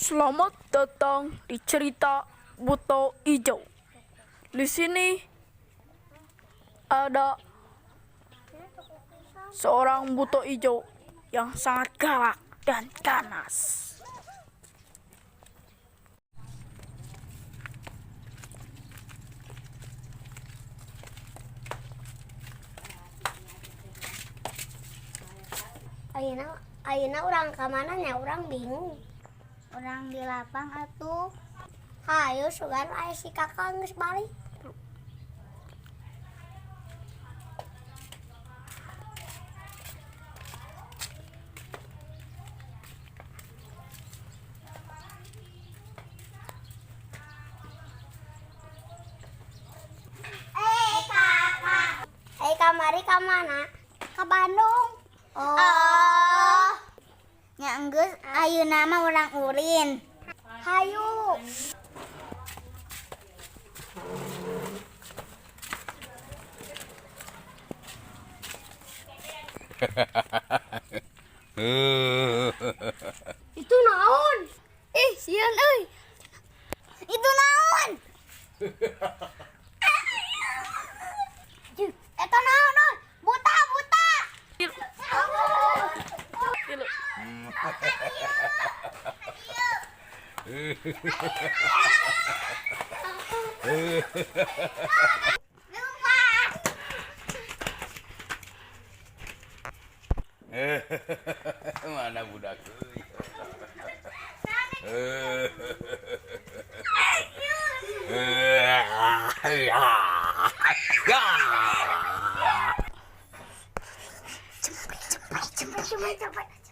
Selamat datang di cerita Buto Ijo. Di sini ada seorang buto ijo yang sangat galak dan ganas. Ayeuna urang ka mananya urang bingung. Orang di lapang atuh. Hayu sugan aya si kakak geus balik. Kamari ka mana? Ka Bandung. Oh. Nya enggeus ayeuna mah urang urin. Hayu. Itu naon? Sieun euy. Itu naon? Eta naon? Buta. Gila. Mana budak Cepet.